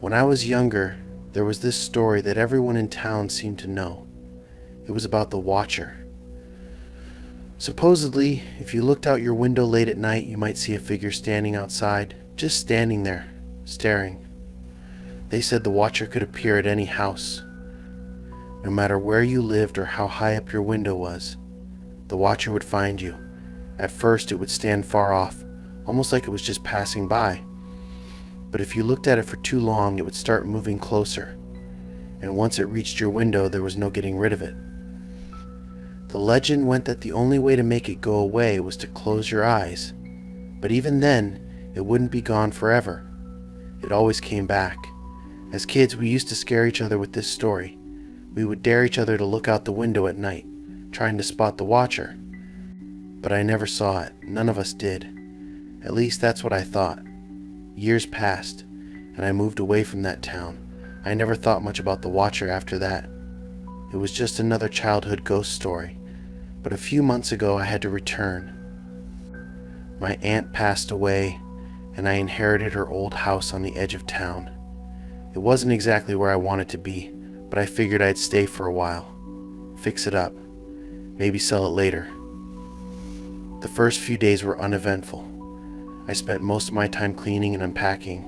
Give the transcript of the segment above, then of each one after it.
When I was younger, there was this story that everyone in town seemed to know. It was about the Watcher. Supposedly, if you looked out your window late at night, you might see a figure standing outside, just standing there, staring. They said the Watcher could appear at any house. No matter where you lived or how high up your window was, the Watcher would find you. At first, it would stand far off, almost like it was just passing by. But if you looked at it for too long, it would start moving closer. And once it reached your window, there was no getting rid of it. The legend went that the only way to make it go away was to close your eyes. But even then, it wouldn't be gone forever. It always came back. As kids, we used to scare each other with this story. We would dare each other to look out the window at night, trying to spot the Watcher. But I never saw it. None of us did. At least that's what I thought. Years passed, and I moved away from that town. I never thought much about the Watcher after that. It was just another childhood ghost story. But a few months ago I had to return. My aunt passed away, and I inherited her old house on the edge of town. It wasn't exactly where I wanted to be, but I figured I'd stay for a while. Fix it up. Maybe sell it later. The first few days were uneventful. I spent most of my time cleaning and unpacking.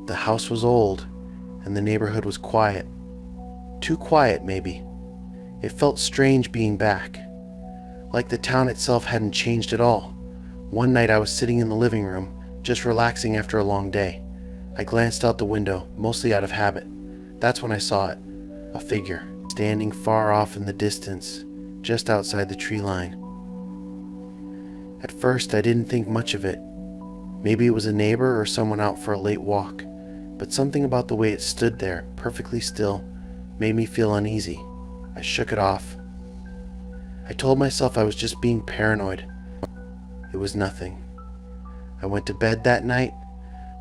The house was old, and the neighborhood was quiet. Too quiet, maybe. It felt strange being back. Like the town itself hadn't changed at all. One night I was sitting in the living room, just relaxing after a long day. I glanced out the window, mostly out of habit. That's when I saw it. A figure, standing far off in the distance, just outside the tree line. At first I didn't think much of it. Maybe it was a neighbor or someone out for a late walk. But something about the way it stood there, perfectly still, made me feel uneasy. I shook it off. I told myself I was just being paranoid. It was nothing. I went to bed that night,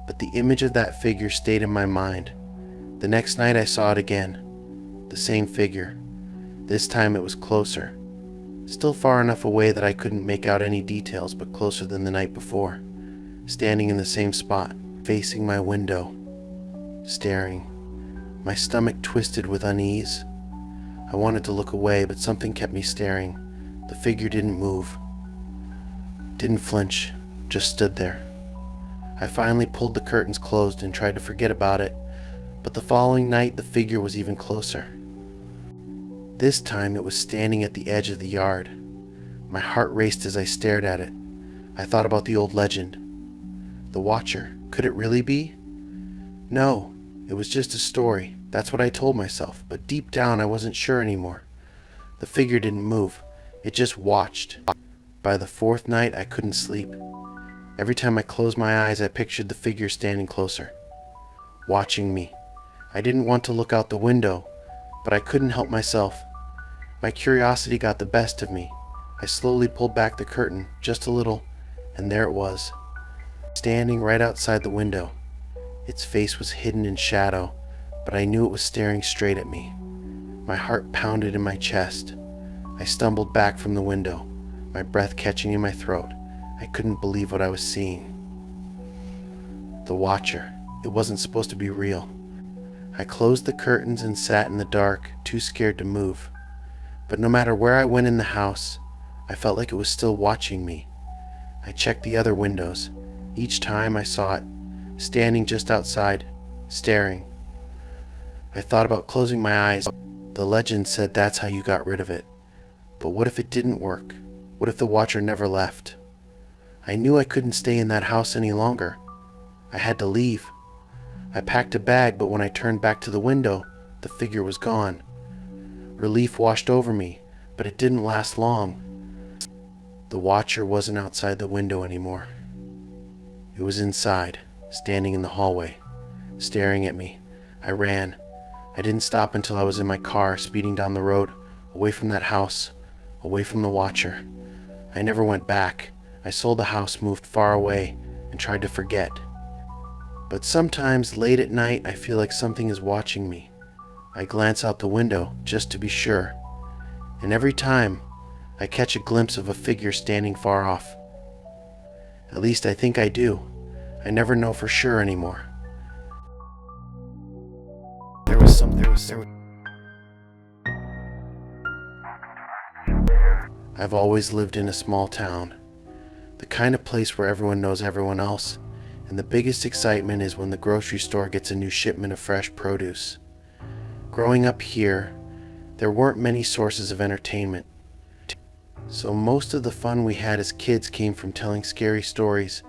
but the image of that figure stayed in my mind. The next night I saw it again. The same figure. This time it was closer. Still far enough away that I couldn't make out any details, but closer than the night before. Standing in the same spot, facing my window, staring. My stomach twisted with unease. I wanted to look away, but something kept me staring. The figure didn't move. Didn't flinch, just stood there. I finally pulled the curtains closed and tried to forget about it, but the following night the figure was even closer. This time it was standing at the edge of the yard. My heart raced as I stared at it. I thought about the old legend. The Watcher, could it really be? No, it was just a story. That's what I told myself, but deep down I wasn't sure anymore. The figure didn't move. It just watched. By the fourth night I couldn't sleep. Every time I closed my eyes I pictured the figure standing closer, watching me. I didn't want to look out the window, but I couldn't help myself. My curiosity got the best of me. I slowly pulled back the curtain, just a little, and there it was, standing right outside the window. Its face was hidden in shadow, but I knew it was staring straight at me. My heart pounded in my chest. I stumbled back from the window, my breath catching in my throat. I couldn't believe what I was seeing. The Watcher. It wasn't supposed to be real. I closed the curtains and sat in the dark, too scared to move. But no matter where I went in the house, I felt like it was still watching me. I checked the other windows. Each time I saw it, standing just outside, staring. I thought about closing my eyes. The legend said that's how you got rid of it. But what if it didn't work? What if the Watcher never left? I knew I couldn't stay in that house any longer. I had to leave. I packed a bag, but when I turned back to the window, the figure was gone. Relief washed over me, but it didn't last long. The Watcher wasn't outside the window anymore. It was inside, standing in the hallway, staring at me. I ran. I didn't stop until I was in my car, speeding down the road, away from that house, away from the Watcher. I never went back. I sold the house, moved far away, and tried to forget. But sometimes, late at night, I feel like something is watching me. I glance out the window, just to be sure. And every time, I catch a glimpse of a figure standing far off. At least I think I do. I never know for sure anymore. I've always lived in a small town, the kind of place where everyone knows everyone else, and the biggest excitement is when the grocery store gets a new shipment of fresh produce. Growing up here, there weren't many sources of entertainment, so most of the fun we had as kids came from telling scary stories.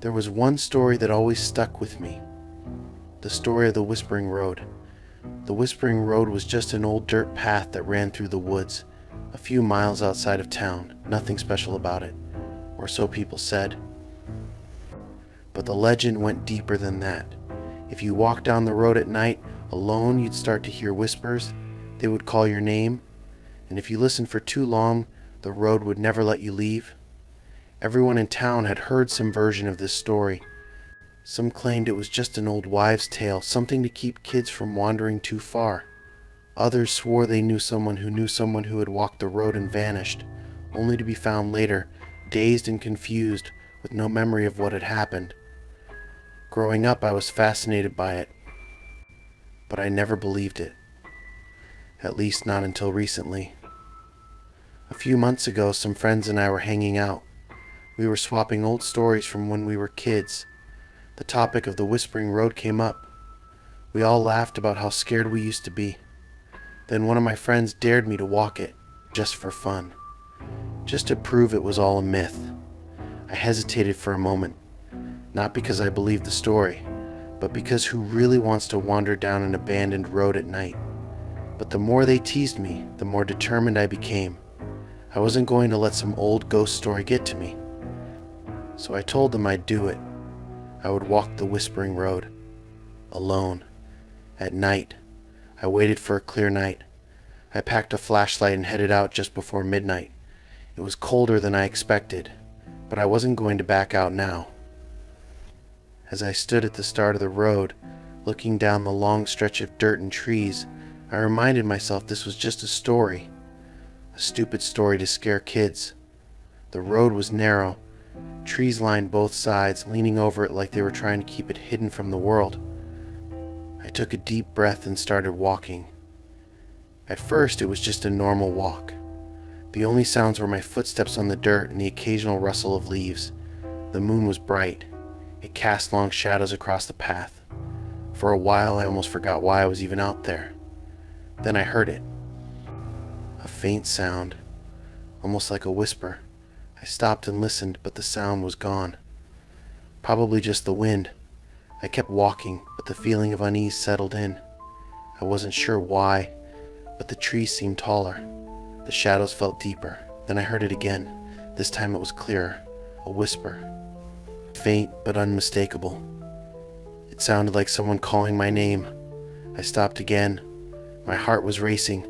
There was one story that always stuck with me, the story of the Whispering Road. The Whispering Road was just an old dirt path that ran through the woods, a few miles outside of town. Nothing special about it, or so people said. But the legend went deeper than that. If you walked down the road at night alone, you'd start to hear whispers. They would call your name, and if you listened for too long, the road would never let you leave. Everyone in town had heard some version of this story. Some claimed it was just an old wives' tale, something to keep kids from wandering too far. Others swore they knew someone who had walked the road and vanished, only to be found later, dazed and confused, with no memory of what had happened. Growing up, I was fascinated by it, but I never believed it. At least not until recently. A few months ago, some friends and I were hanging out. We were swapping old stories from when we were kids. The topic of the Whispering Road came up. We all laughed about how scared we used to be. Then one of my friends dared me to walk it, just for fun. Just to prove it was all a myth. I hesitated for a moment, not because I believed the story, but because who really wants to wander down an abandoned road at night? But the more they teased me, the more determined I became. I wasn't going to let some old ghost story get to me. So I told them I'd do it. I would walk the Whispering Road, alone, at night. I waited for a clear night. I packed a flashlight and headed out just before midnight. It was colder than I expected, but I wasn't going to back out now. As I stood at the start of the road, looking down the long stretch of dirt and trees, I reminded myself this was just a story. A stupid story to scare kids. The road was narrow. Trees lined both sides, leaning over it like they were trying to keep it hidden from the world. I took a deep breath and started walking. At first, it was just a normal walk. The only sounds were my footsteps on the dirt and the occasional rustle of leaves. The moon was bright. It cast long shadows across the path. For a while, I almost forgot why I was even out there. Then I heard it. A faint sound, almost like a whisper. I stopped and listened, but the sound was gone. Probably just the wind. I kept walking, but the feeling of unease settled in. I wasn't sure why, but the trees seemed taller. The shadows felt deeper. Then I heard it again. This time it was clearer. A whisper. Faint but unmistakable. It sounded like someone calling my name. I stopped again. My heart was racing.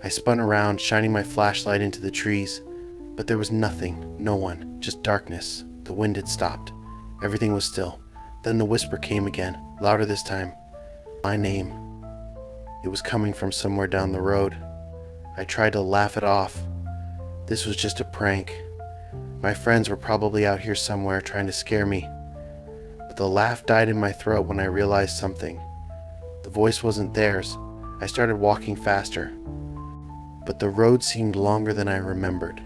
I spun around, shining my flashlight into the trees. But there was nothing, no one, just darkness. The wind had stopped. Everything was still. Then the whisper came again, louder this time. My name. It was coming from somewhere down the road. I tried to laugh it off. This was just a prank. My friends were probably out here somewhere trying to scare me. But the laugh died in my throat when I realized something. The voice wasn't theirs. I started walking faster. But the road seemed longer than I remembered.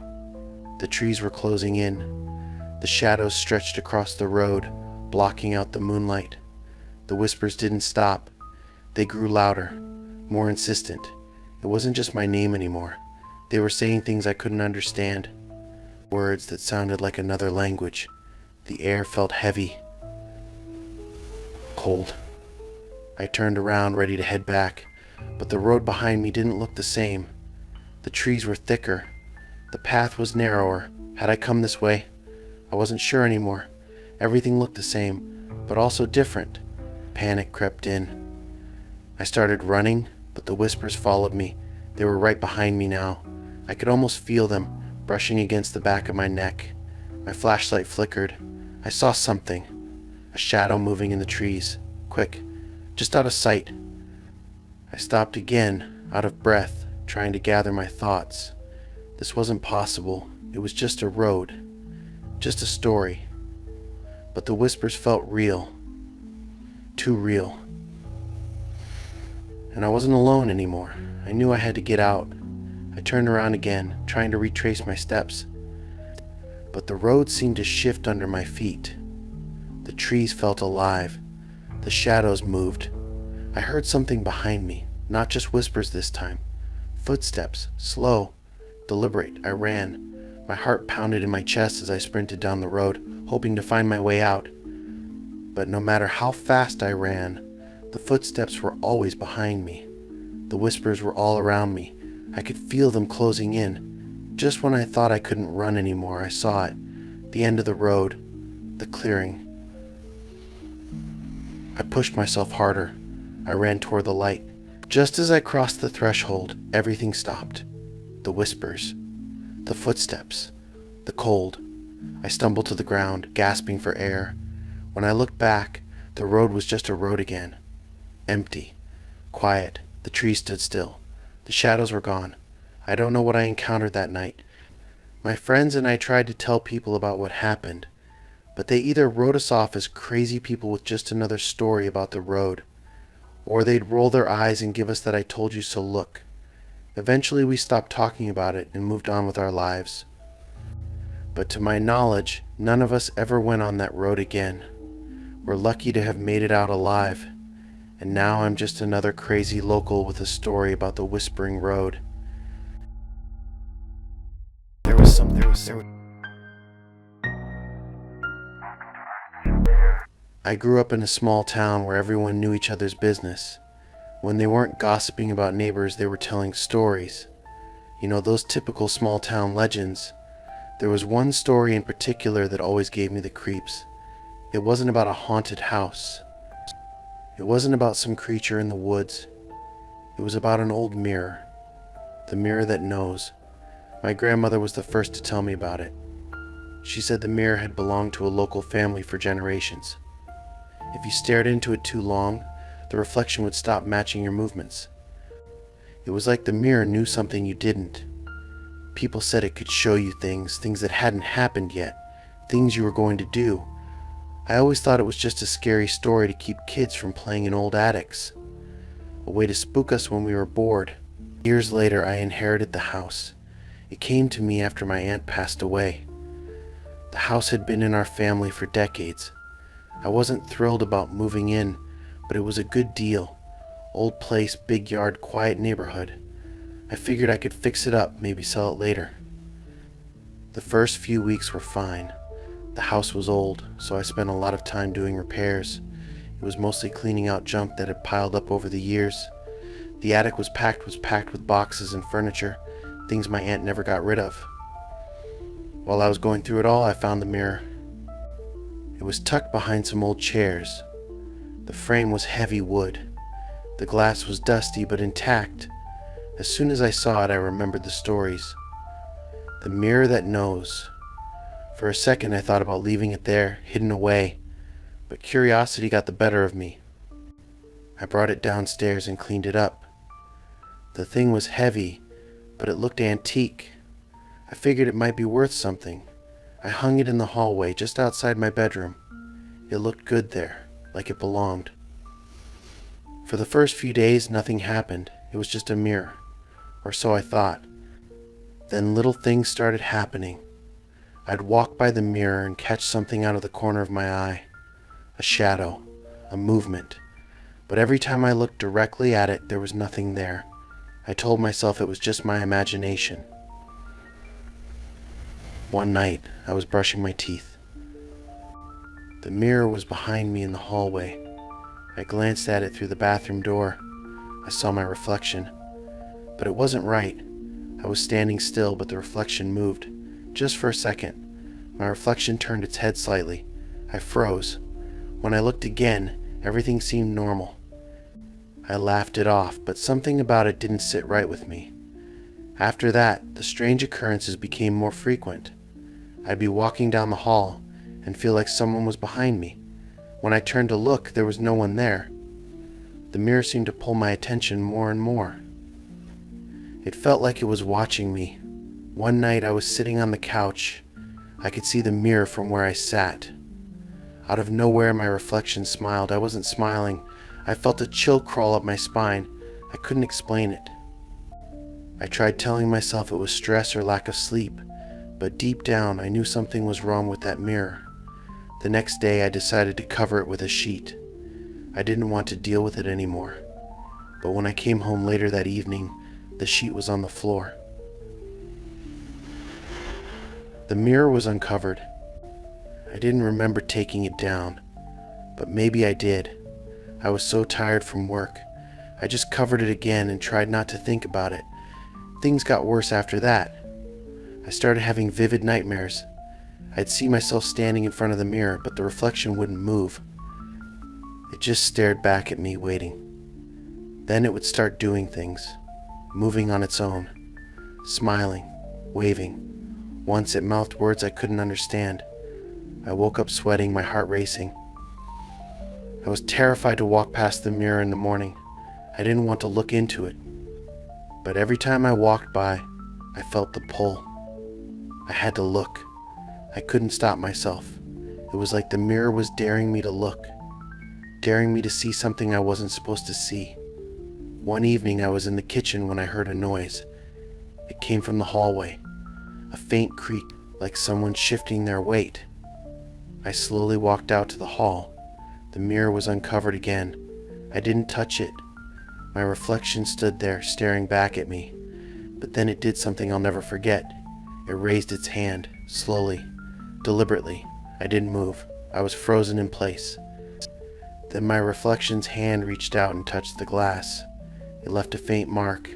The trees were closing in. The shadows stretched across the road, blocking out the moonlight. The whispers didn't stop. They grew louder, more insistent. It wasn't just my name anymore. They were saying things I couldn't understand. Words that sounded like another language. The air felt heavy. Cold. I turned around, ready to head back, but the road behind me didn't look the same. The trees were thicker. The path was narrower. Had I come this way? I wasn't sure anymore. Everything looked the same, but also different. Panic crept in. I started running, but the whispers followed me. They were right behind me now. I could almost feel them, brushing against the back of my neck. My flashlight flickered. I saw something. A shadow moving in the trees. Quick, just out of sight. I stopped again, out of breath, trying to gather my thoughts. This wasn't possible. It was just a road. Just a story. But the whispers felt real. Too real. And I wasn't alone anymore. I knew I had to get out. I turned around again, trying to retrace my steps, but the road seemed to shift under my feet. The trees felt alive. The shadows moved. I heard something behind me, not just whispers this time. Footsteps, slow, deliberate. I ran. My heart pounded in my chest as I sprinted down the road, hoping to find my way out. But no matter how fast I ran, the footsteps were always behind me. The whispers were all around me. I could feel them closing in. Just when I thought I couldn't run anymore, I saw it. The end of the road. The clearing. I pushed myself harder. I ran toward the light. Just as I crossed the threshold, everything stopped. The whispers. The footsteps. The cold. I stumbled to the ground, gasping for air. When I looked back, the road was just a road again. Empty. Quiet. The trees stood still. The shadows were gone. I don't know what I encountered that night. My friends and I tried to tell people about what happened, but they either wrote us off as crazy people with just another story about the road, or they'd roll their eyes and give us that I told you so look. Eventually we stopped talking about it and moved on with our lives. But to my knowledge, none of us ever went on that road again. We're lucky to have made it out alive. And now I'm just another crazy local with a story about the Whispering Road. I grew up in a small town where everyone knew each other's business. When they weren't gossiping about neighbors, they were telling stories. You know, those typical small town legends. There was one story in particular that always gave me the creeps. It wasn't about a haunted house. It wasn't about some creature in the woods. It was about an old mirror. The mirror that knows. My grandmother was the first to tell me about it. She said the mirror had belonged to a local family for generations. If you stared into it too long, the reflection would stop matching your movements. It was like the mirror knew something you didn't. People said it could show you things that hadn't happened yet, things you were going to do. I always thought it was just a scary story to keep kids from playing in old attics. A way to spook us when we were bored. Years later, I inherited the house. It came to me after my aunt passed away. The house had been in our family for decades. I wasn't thrilled about moving in, but it was a good deal. Old place, big yard, quiet neighborhood. I figured I could fix it up, maybe sell it later. The first few weeks were fine. The house was old, so I spent a lot of time doing repairs. It was mostly cleaning out junk that had piled up over the years. The attic was packed with boxes and furniture, things my aunt never got rid of. While I was going through it all, I found the mirror. It was tucked behind some old chairs. The frame was heavy wood. The glass was dusty but intact. As soon as I saw it, I remembered the stories. The mirror that knows. For a second I thought about leaving it there, hidden away, but curiosity got the better of me. I brought it downstairs and cleaned it up. The thing was heavy, but it looked antique. I figured it might be worth something. I hung it in the hallway just outside my bedroom. It looked good there, like it belonged. For the first few days, nothing happened. It was just a mirror, or so I thought. Then little things started happening. I'd walk by the mirror and catch something out of the corner of my eye. A shadow, a movement. But every time I looked directly at it, there was nothing there. I told myself it was just my imagination. One night, I was brushing my teeth. The mirror was behind me in the hallway. I glanced at it through the bathroom door. I saw my reflection. But it wasn't right. I was standing still, but the reflection moved. Just for a second. My reflection turned its head slightly. I froze. When I looked again, everything seemed normal. I laughed it off, but something about it didn't sit right with me. After that, the strange occurrences became more frequent. I'd be walking down the hall and feel like someone was behind me. When I turned to look, there was no one there. The mirror seemed to pull my attention more and more. It felt like it was watching me. One night I was sitting on the couch. I could see the mirror from where I sat. Out of nowhere, my reflection smiled. I wasn't smiling. I felt a chill crawl up my spine. I couldn't explain it. I tried telling myself it was stress or lack of sleep, but deep down I knew something was wrong with that mirror. The next day I decided to cover it with a sheet. I didn't want to deal with it anymore. But when I came home later that evening, the sheet was on the floor. The mirror was uncovered. I didn't remember taking it down, but maybe I did. I was so tired from work. I just covered it again and tried not to think about it. Things got worse after that. I started having vivid nightmares. I'd see myself standing in front of the mirror, but the reflection wouldn't move. It just stared back at me, waiting. Then it would start doing things, moving on its own, smiling, waving. Once it mouthed words I couldn't understand. I woke up sweating, my heart racing. I was terrified to walk past the mirror in the morning. I didn't want to look into it. But every time I walked by, I felt the pull. I had to look. I couldn't stop myself. It was like the mirror was daring me to look, daring me to see something I wasn't supposed to see. One evening I was in the kitchen when I heard a noise. It came from the hallway, a faint creak like someone shifting their weight. I slowly walked out to the hall. The mirror was uncovered again. I didn't touch it. My reflection stood there staring back at me. But then it did something I'll never forget. It raised its hand, slowly, deliberately. I didn't move. I was frozen in place. Then my reflection's hand reached out and touched the glass. It left a faint mark,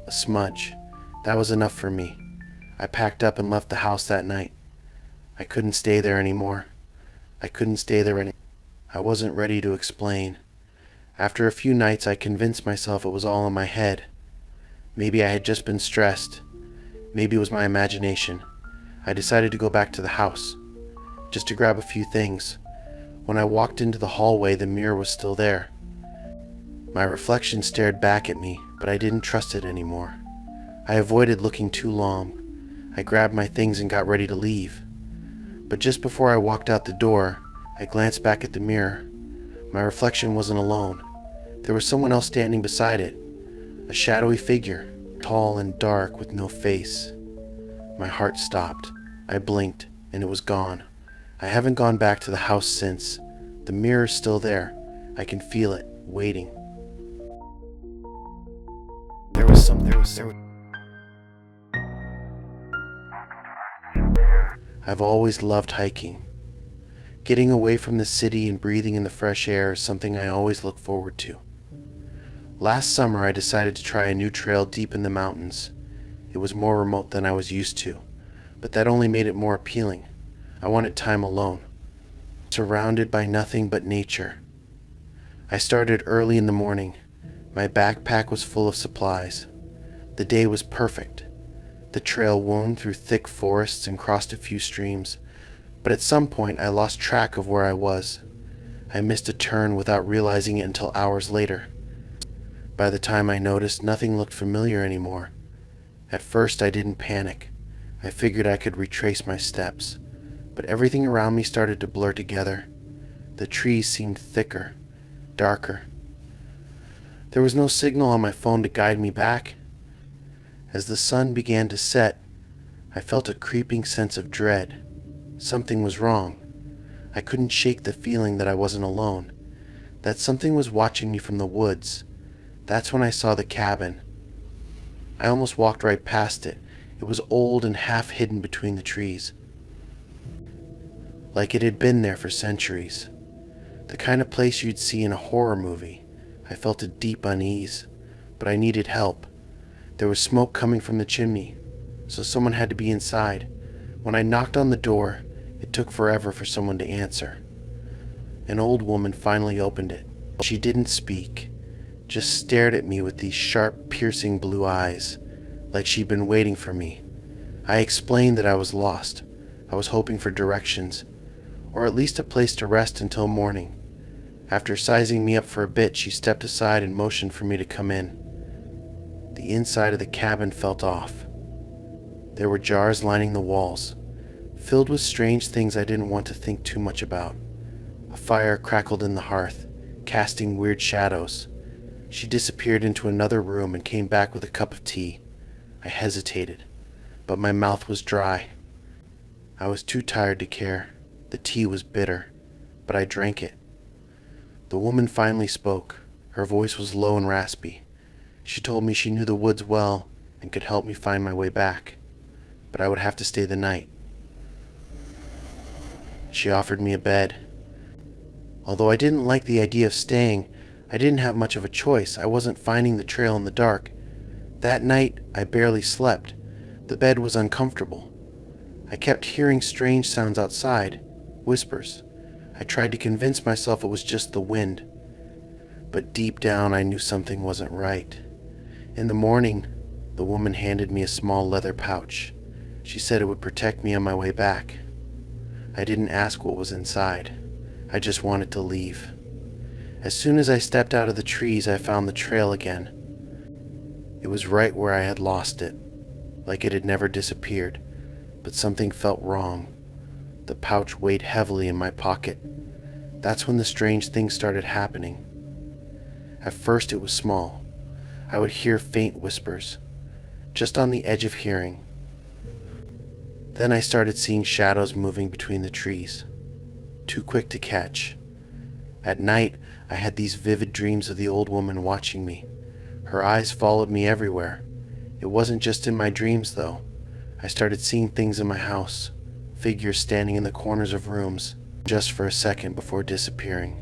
a smudge. That was enough for me. I packed up and left the house that night. I couldn't stay there anymore. I wasn't ready to explain. After a few nights, I convinced myself it was all in my head. Maybe I had just been stressed. Maybe it was my imagination. I decided to go back to the house, just to grab a few things. When I walked into the hallway, the mirror was still there. My reflection stared back at me, but I didn't trust it anymore. I avoided looking too long. I grabbed my things and got ready to leave. But just before I walked out the door, I glanced back at the mirror. My reflection wasn't alone. There was someone else standing beside it, a shadowy figure, tall and dark with no face. My heart stopped. I blinked, and it was gone. I haven't gone back to the house since. The mirror's still there. I can feel it, waiting. I've always loved hiking. Getting away from the city and breathing in the fresh air is something I always look forward to. Last summer I decided to try a new trail deep in the mountains. It was more remote than I was used to, but that only made it more appealing. I wanted time alone, surrounded by nothing but nature. I started early in the morning. My backpack was full of supplies. The day was perfect. The trail wound through thick forests and crossed a few streams, but at some point I lost track of where I was. I missed a turn without realizing it until hours later. By the time I noticed, nothing looked familiar anymore. At first I didn't panic. I figured I could retrace my steps, but everything around me started to blur together. The trees seemed thicker, darker. There was no signal on my phone to guide me back. As the sun began to set, I felt a creeping sense of dread. Something was wrong. I couldn't shake the feeling that I wasn't alone, that something was watching me from the woods. That's when I saw the cabin. I almost walked right past it. It was old and half hidden between the trees, like it had been there for centuries. The kind of place you'd see in a horror movie. I felt a deep unease, but I needed help. There was smoke coming from the chimney, so someone had to be inside. When I knocked on the door, it took forever for someone to answer. An old woman finally opened it. She didn't speak, just stared at me with these sharp, piercing blue eyes, like she'd been waiting for me. I explained that I was lost. I was hoping for directions, or at least a place to rest until morning. After sizing me up for a bit, she stepped aside and motioned for me to come in. The inside of the cabin felt off. There were jars lining the walls, filled with strange things I didn't want to think too much about. A fire crackled in the hearth, casting weird shadows. She disappeared into another room and came back with a cup of tea. I hesitated, but my mouth was dry. I was too tired to care. The tea was bitter, but I drank it. The woman finally spoke. Her voice was low and raspy. She told me she knew the woods well and could help me find my way back, but I would have to stay the night. She offered me a bed. Although I didn't like the idea of staying, I didn't have much of a choice. I wasn't finding the trail in the dark. That night, I barely slept. The bed was uncomfortable. I kept hearing strange sounds outside, whispers. I tried to convince myself it was just the wind, but deep down I knew something wasn't right. In the morning, the woman handed me a small leather pouch. She said it would protect me on my way back. I didn't ask what was inside. I just wanted to leave. As soon as I stepped out of the trees, I found the trail again. It was right where I had lost it, like it had never disappeared, but something felt wrong. The pouch weighed heavily in my pocket. That's when the strange things started happening. At first it was small. I would hear faint whispers, just on the edge of hearing. Then I started seeing shadows moving between the trees, too quick to catch. At night, I had these vivid dreams of the old woman watching me. Her eyes followed me everywhere. It wasn't just in my dreams, though. I started seeing things in my house, figures standing in the corners of rooms, just for a second before disappearing.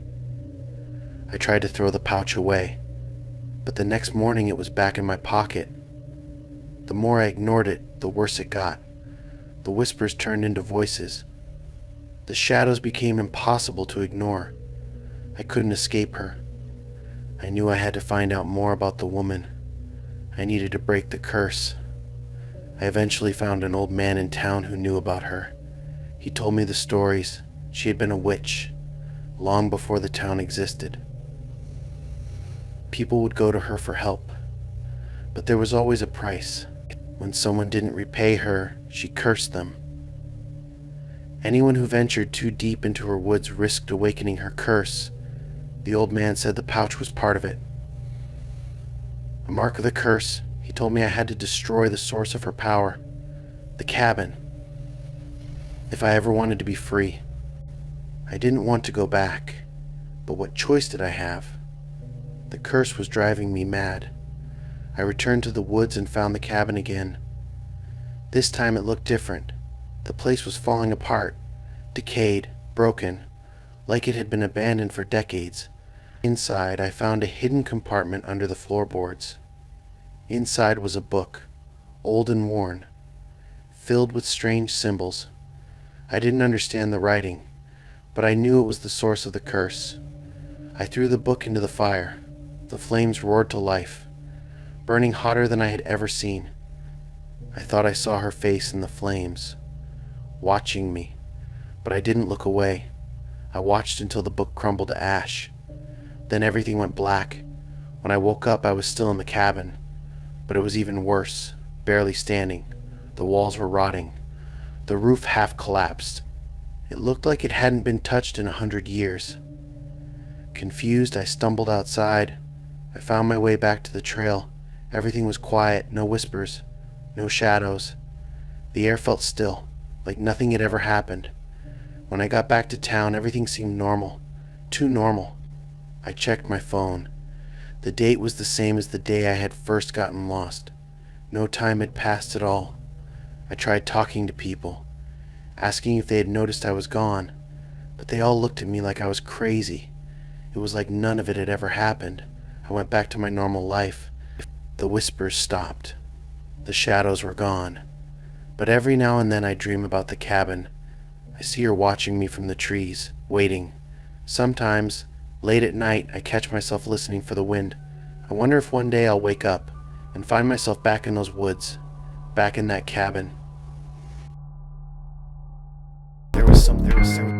I tried to throw the pouch away, but the next morning it was back in my pocket. The more I ignored it, the worse it got. The whispers turned into voices. The shadows became impossible to ignore. I couldn't escape her. I knew I had to find out more about the woman. I needed to break the curse. I eventually found an old man in town who knew about her. He told me the stories. She had been a witch, long before the town existed. People would go to her for help, but there was always a price. When someone didn't repay her, she cursed them. Anyone who ventured too deep into her woods risked awakening her curse. The old man said the pouch was part of it. A mark of the curse. He told me I had to destroy the source of her power, the cabin, if I ever wanted to be free. I didn't want to go back, but what choice did I have? The curse was driving me mad. I returned to the woods and found the cabin again. This time it looked different. The place was falling apart, decayed, broken, like it had been abandoned for decades. Inside, I found a hidden compartment under the floorboards. Inside was a book, old and worn, filled with strange symbols. I didn't understand the writing, but I knew it was the source of the curse. I threw the book into the fire. The flames roared to life, burning hotter than I had ever seen. I thought I saw her face in the flames, watching me, but I didn't look away. I watched until the book crumbled to ash. Then everything went black. When I woke up, I was still in the cabin, but it was even worse, barely standing. The walls were rotting. The roof half collapsed. It looked like it hadn't been touched in 100 years. Confused, I stumbled outside. I found my way back to the trail. Everything was quiet, no whispers, no shadows. The air felt still, like nothing had ever happened. When I got back to town, everything seemed normal, too normal. I checked my phone. The date was the same as the day I had first gotten lost. No time had passed at all. I tried talking to people, asking if they had noticed I was gone, but they all looked at me like I was crazy. It was like none of it had ever happened. I went back to my normal life. The whispers stopped. The shadows were gone. But every now and then I dream about the cabin. I see her watching me from the trees, waiting. Sometimes, late at night, I catch myself listening for the wind. I wonder if one day I'll wake up and find myself back in those woods, back in that cabin. There was something.